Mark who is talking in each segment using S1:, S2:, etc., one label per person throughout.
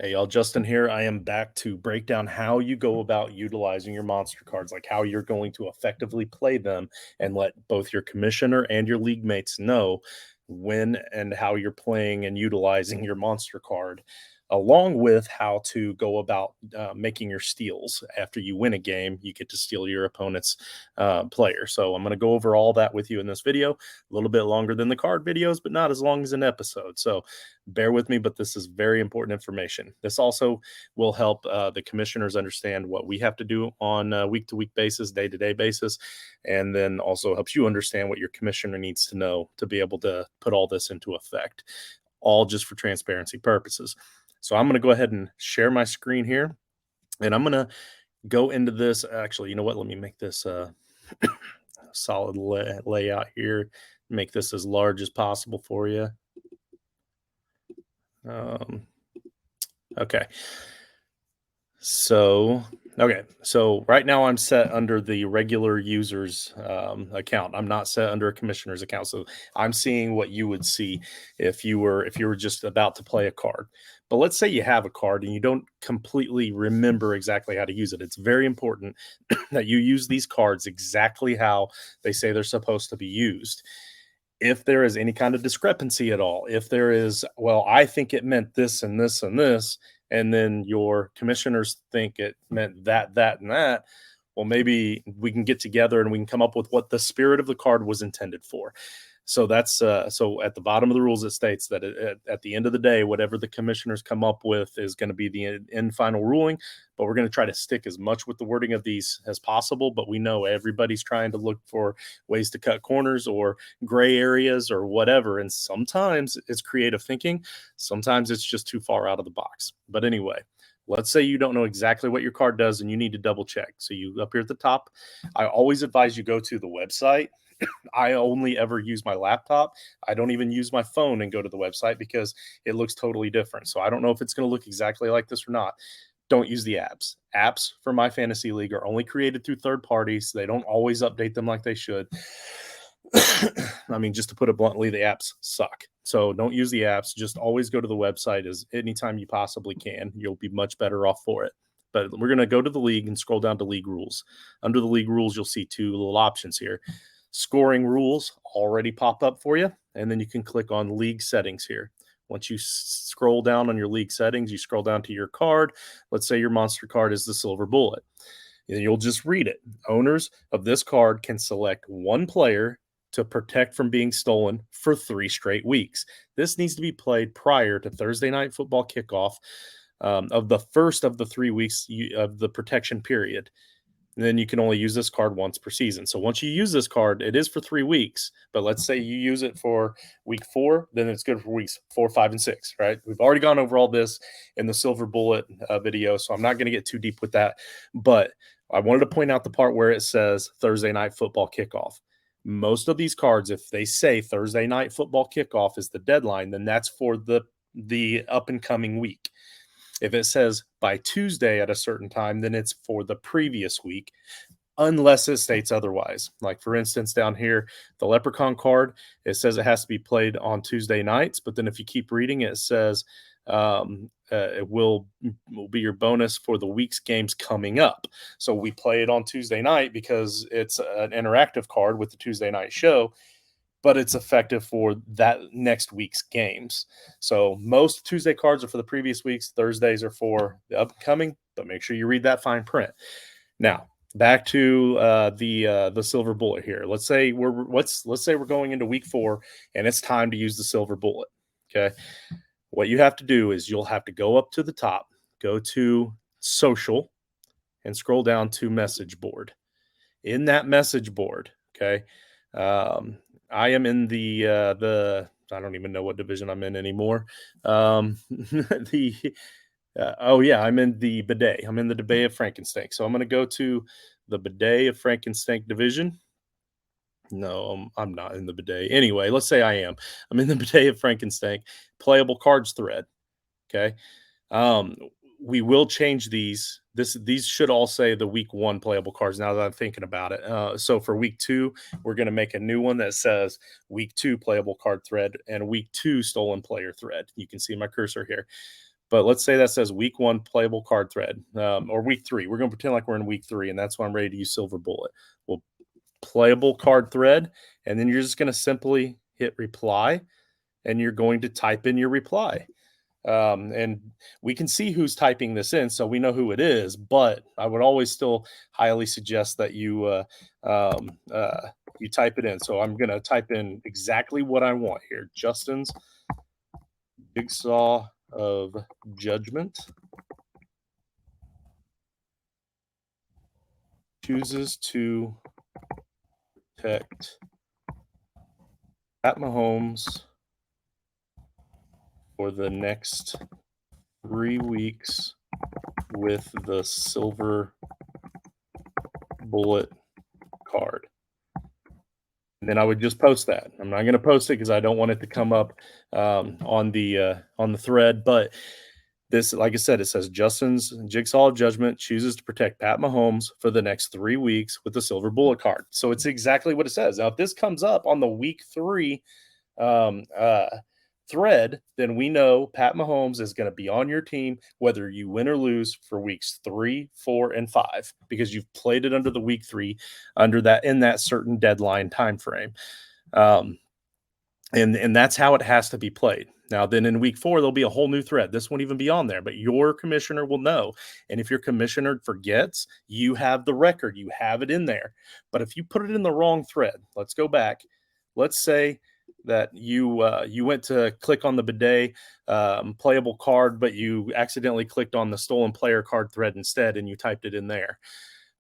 S1: Hey y'all, Justin here. I am back to break down how you go about utilizing your monster cards, like how you're going to effectively play them and let both your commissioner and your league mates know when and how you're playing and utilizing your monster card, along with how to go about making your steals. After you win a game, you get to steal your opponent's player. So I'm going to go over all that with you in this video. A little bit longer than the card videos, but not as long as an episode. So bear with me, but this is very important information. This also will help the commissioners understand what we have to do on a week-to-week basis, day-to-day basis, and then also helps you understand what your commissioner needs to know to be able to put all this into effect, all just for transparency purposes. So I'm going to go ahead and share my screen here, and I'm going to go into this. Actually, you know what? Let me make this solid layout here, make this as large as possible for you. Okay. So right now I'm set under the regular user's account. I'm not set under a commissioner's account. So I'm seeing what you would see if you were just about to play a card. But let's say you have a card and you don't completely remember exactly how to use it. It's very important that you use these cards exactly how they say they're supposed to be used. If there is any kind of discrepancy at all, if there is, well, I think it meant this and this and this, and then your commissioners think it meant that, that, and that, well, maybe we can get together and we can come up with what the spirit of the card was intended for. So that's so at the bottom of the rules, it states that at the end of the day, whatever the commissioners come up with is going to be the end final ruling. But we're going to try to stick as much with the wording of these as possible. But we know everybody's trying to look for ways to cut corners or gray areas or whatever. And sometimes it's creative thinking. Sometimes it's just too far out of the box. But anyway, let's say you don't know exactly what your card does and you need to double check. So you up here at the top, I always advise you go to the website. I only ever use my laptop. I don't even use my phone and go to the website because it looks totally different. So I don't know if it's going to look exactly like this or not. Don't use the apps. Apps for my fantasy league are only created through third parties. They don't always update them like they should. I mean, just to put it bluntly, the apps suck. So don't use the apps. Just always go to the website as anytime you possibly can. You'll be much better off for it. But we're going to go to the league and scroll down to league rules. Under the league rules, you'll see two little options here. Scoring rules already pop up for you, and then you can click on league settings here. Once you scroll down on your league settings, you scroll down to your card. Let's say your monster card is the Silver Bullet. And you'll just read it. Owners of this card can select one player to protect from being stolen for 3 straight weeks. This needs to be played prior to Thursday night football kickoff of the first of the 3 weeks of the protection period. And then you can only use this card once per season. So once you use this card, it is for 3 weeks. But let's say you use it for week 4, then it's good for weeks 4, 5, and 6, right? We've already gone over all this in the Silver Bullet video, so I'm not going to get too deep with that. But I wanted to point out the part where it says Thursday night football kickoff. Most of these cards, if they say Thursday night football kickoff is the deadline, then that's for the up and coming week. If it says by Tuesday at a certain time, then it's for the previous week, unless it states otherwise. Like, for instance, down here, the Leprechaun card, it says it has to be played on Tuesday nights. But then if you keep reading, it says it will be your bonus for the week's games coming up. So we play it on Tuesday night because it's an interactive card with the Tuesday night show, but it's effective for that next week's games. So most Tuesday cards are for the previous weeks. Thursdays are for the upcoming, but make sure you read that fine print. Now, back to the Silver Bullet here. Let's say we're going into week 4 and it's time to use the Silver Bullet. Okay. What you have to do is you'll have to go up to the top, go to social, and scroll down to message board. In that message board, okay, I am in the I don't even know what division I'm in anymore. I'm in the bidet. I'm in the bidet of Frankenstank. So I'm going to go to the bidet of Frankenstank division. No, I'm not in the bidet. Anyway, let's say I am. I'm in the bidet of Frankenstank. Playable cards thread. Okay. We will change these. These should all say the week 1 playable cards now that I'm thinking about it. So for week 2, we're going to make a new one that says week 2 playable card thread and week 2 stolen player thread. You can see my cursor here. But let's say that says week 1 playable card thread, or week 3. We're going to pretend like we're in week 3, and that's when I'm ready to use Silver Bullet. Well, playable card thread, and then you're just going to simply hit reply, and you're going to type in your reply. And we can see who's typing this in, so we know who it is. But I would always still highly suggest that you type it in. So I'm going to type in exactly what I want here. Justin's Jigsaw of Judgment chooses to protect Pat Mahomes for the next 3 weeks with the Silver Bullet card. And then I would just post that. I'm not going to post it because I don't want it to come up on the thread. But this, like I said, it says Justin's Jigsaw of Judgment chooses to protect Pat Mahomes for the next 3 weeks with the Silver Bullet card. So it's exactly what it says. Now, if this comes up on the week 3 thread, then we know Pat Mahomes is going to be on your team whether you win or lose for weeks 3, 4, and 5, because you've played it under the week 3 under that in that certain deadline time frame. And that's how it has to be played. Now, then in week 4, there'll be a whole new thread. This won't even be on there, but your commissioner will know. And if your commissioner forgets, you have the record. You have it in there. But if you put it in the wrong thread, let's go back. Let's say that you went to click on the bidet playable card, but you accidentally clicked on the stolen player card thread instead, and you typed it in there.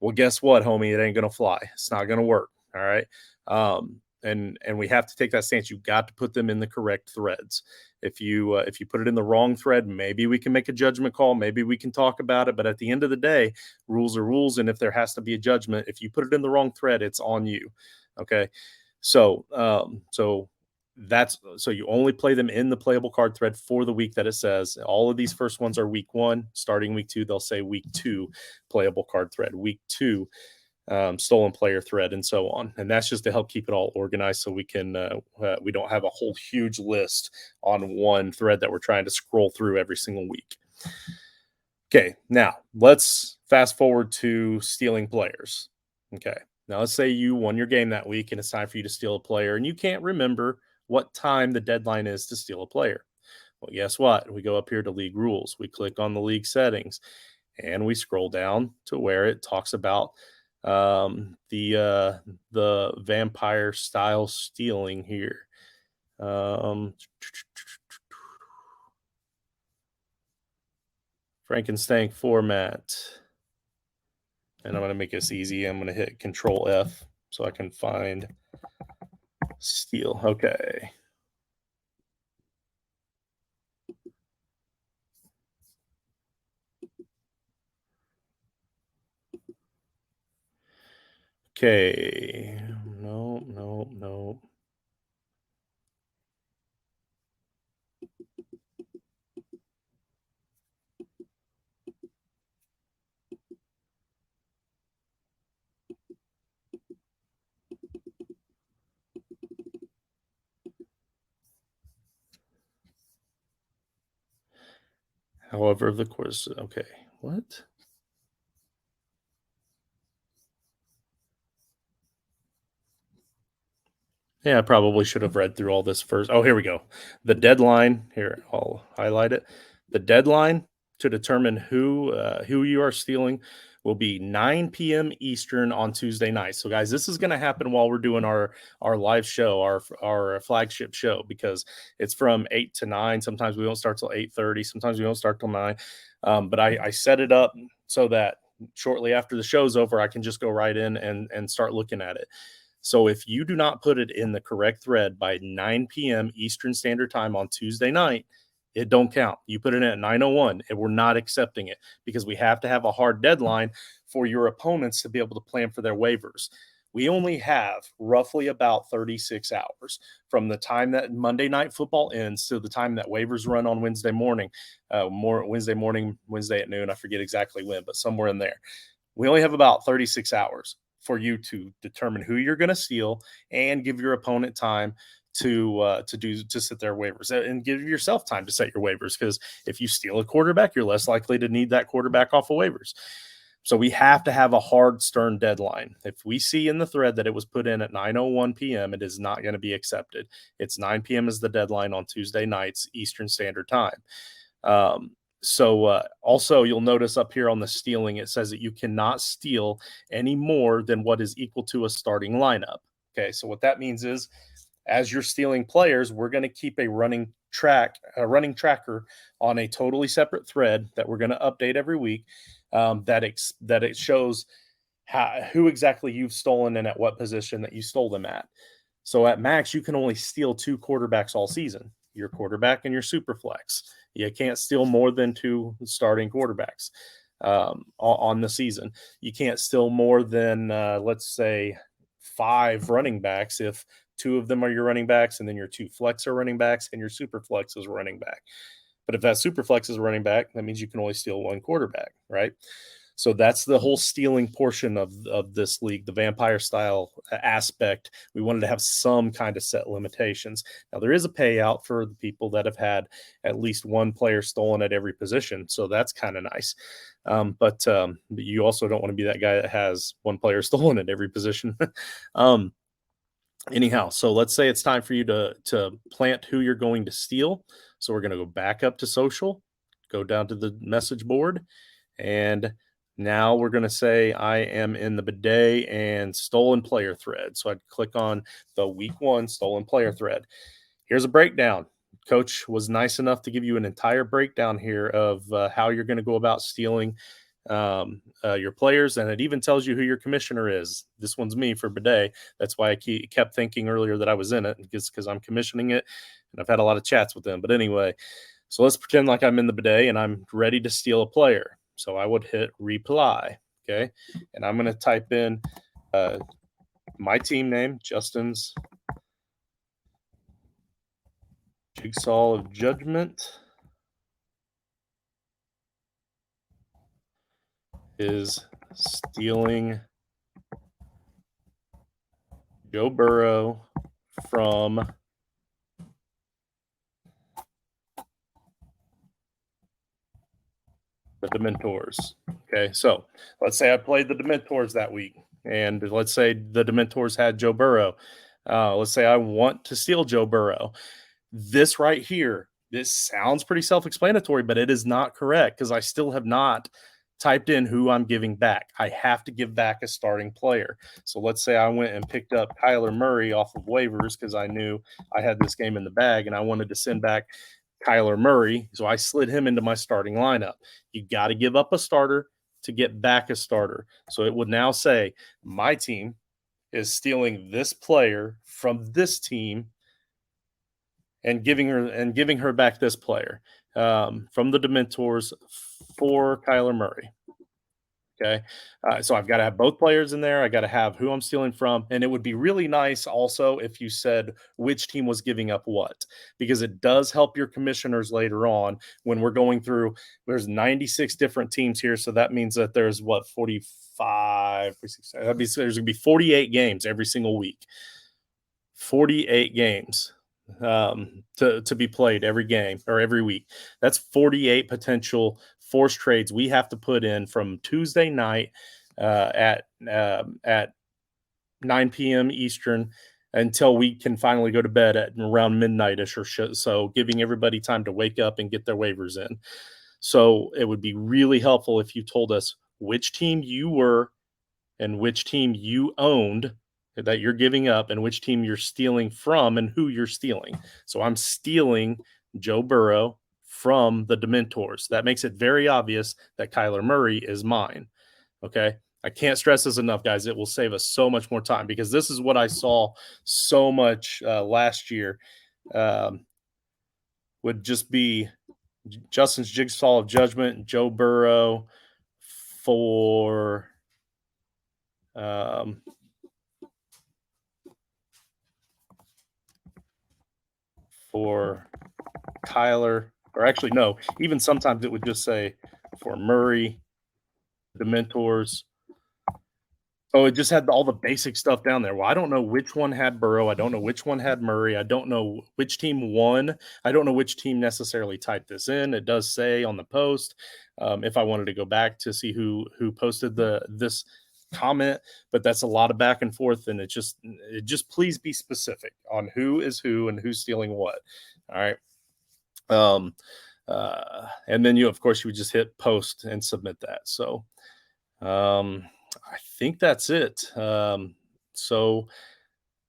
S1: Well, guess what, homie? It ain't going to fly. It's not going to work. All right. And we have to take that stance. You've got to put them in the correct threads. If you put it in the wrong thread, maybe we can make a judgment call. Maybe we can talk about it. But at the end of the day, rules are rules. And if there has to be a judgment, if you put it in the wrong thread, it's on you. Okay. So you only play them in the playable card thread for the week that it says. All of these first ones are week 1. Starting week 2, they'll say week 2 playable card thread, week 2 stolen player thread, and so on. And that's just to help keep it all organized, so we can we don't have a whole huge list on one thread that we're trying to scroll through every single week. Okay, now let's fast forward to stealing players. Okay, now let's say you won your game that week and it's time for you to steal a player, and you can't remember what time the deadline is to steal a player. Well, guess what? We go up here to league rules. We click on the league settings, and we scroll down to where it talks about the vampire style stealing here. Frankenstank format. And I'm going to make this easy. I'm going to hit Control F so I can find steal. Okay. Okay. No. However, the course. Okay. What? Yeah, I probably should have read through all this first. Oh, here we go. The deadline. Here, I'll highlight it. The deadline to determine who you are stealing will be 9 p.m. Eastern on Tuesday night. So, guys, this is going to happen while we're doing our live show, our flagship show, because it's from 8 to 9. Sometimes we don't start till 8:30. Sometimes we don't start till 9. But I set it up so that shortly after the show's over, I can just go right in and start looking at it. So if you do not put it in the correct thread by 9 p.m. Eastern Standard Time on Tuesday night, it don't count. You put it in at 9:01, and we're not accepting it, because we have to have a hard deadline for your opponents to be able to plan for their waivers. We only have roughly about 36 hours from the time that Monday Night Football ends to the time that waivers run on Wednesday morning, Wednesday at noon. I forget exactly when, but somewhere in there. We only have about 36 hours for you to determine who you're going to steal and give your opponent time to sit their waivers and give yourself time to set your waivers, because if you steal a quarterback, you're less likely to need that quarterback off of waivers. So we have to have a hard, stern deadline. If we see in the thread that it was put in at 9:01 p.m., it is not going to be accepted. It's 9 p.m. is the deadline on Tuesday nights, Eastern Standard Time. Also, you'll notice up here on the stealing, it says that you cannot steal any more than what is equal to a starting lineup. Okay, so what that means is, as you're stealing players, we're going to keep a running tracker on a totally separate thread that we're going to update every week, that it shows who exactly you've stolen and at what position that you stole them at. So at max, you can only steal 2 quarterbacks all season, your quarterback and your super flex. You can't steal more than 2 starting quarterbacks on the season. You can't steal more than, let's say, 5 running backs if 2 of them are your running backs, and then your 2 flex are running backs, and your super flex is running back. But if that super flex is running back, that means you can only steal 1 quarterback, right? So that's the whole stealing portion of this league, the vampire style aspect. We wanted to have some kind of set limitations. Now, there is a payout for the people that have had at least 1 player stolen at every position, so that's kind of nice. But you also don't want to be that guy that has 1 player stolen at every position. Anyhow, so let's say it's time for you to plant who you're going to steal. So we're going to go back up to social, go down to the message board, and now we're going to say I am in the bidet and stolen player thread. So I'd click on the week 1 stolen player thread. Here's a breakdown. Coach was nice enough to give you an entire breakdown here of how you're going to go about stealing your players, and it even tells you who your commissioner is. This one's me for bidet. That's why I kept thinking earlier that I was in it, because I'm commissioning it, and I've had a lot of chats with them. But anyway, so let's pretend like I'm in the bidet and I'm ready to steal a player. So I would hit reply, okay, and I'm going to type in my team name, Justin's Jigsaw of Judgment is stealing Joe Burrow from the Dementors. Okay, so let's say I played the Dementors that week, and let's say the Dementors had Joe Burrow. Let's say I want to steal Joe Burrow. This right here, this sounds pretty self-explanatory, but it is not correct, because I still have not typed in who I'm giving back. I have to give back a starting player. So let's say I went and picked up Kyler Murray off of waivers because I knew I had this game in the bag and I wanted to send back Kyler Murray. So I slid him into my starting lineup. You got to give up a starter to get back a starter. So it would now say my team is stealing this player from this team and giving her back this player from the Dementors for Kyler Murray. Okay, so I've got to have both players in there. I got to have who I'm stealing from, and it would be really nice also if you said which team was giving up what, because it does help your commissioners later on when we're going through. There's 96 different teams here, so that means that there's 45, 46, there's going to be 48 games every single week. 48 games to be played every game or every week. That's 48 potential forced trades we have to put in from Tuesday night at 9 p.m. Eastern until we can finally go to bed at around midnight-ish or so, giving everybody time to wake up and get their waivers in. So it would be really helpful if you told us which team you were and which team you owned that you're giving up, and which team you're stealing from and who you're stealing. So I'm stealing Joe Burrow from the Dementors. That makes it very obvious that Kyler Murray is mine. Okay. I can't stress this enough, guys. It will save us so much more time, because this is what I saw so much last year. Would just be Justin's Jigsaw of Judgment, Joe Burrow for Kyler, or actually, no, even sometimes it would just say for Murray, the Mentors, Oh, it just had all the basic stuff down there. Well, I don't know which one had Burrow. I don't know which one had Murray. I don't know which team won. I don't know which team necessarily typed this in. It does say on the post if I wanted to go back to see who posted this comment, but that's a lot of back and forth, and it just please be specific on who is who and who's stealing what. All right. And then you, of course, you would just hit post and submit that. So I think that's it. So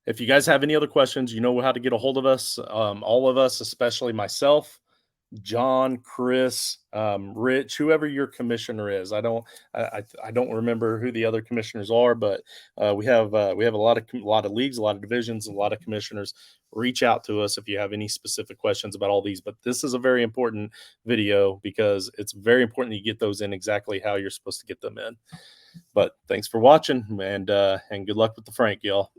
S1: if you guys have any other questions, you know how to get a hold of us. All of us, especially myself, John, Chris, Rich, whoever your commissioner is. I don't remember who the other commissioners are, but we have a lot of leagues, a lot of divisions, a lot of commissioners. Reach out to us if you have any specific questions about all these. But this is a very important video because it's very important that you get those in exactly how you're supposed to get them in. But thanks for watching, and good luck with the Frank, y'all.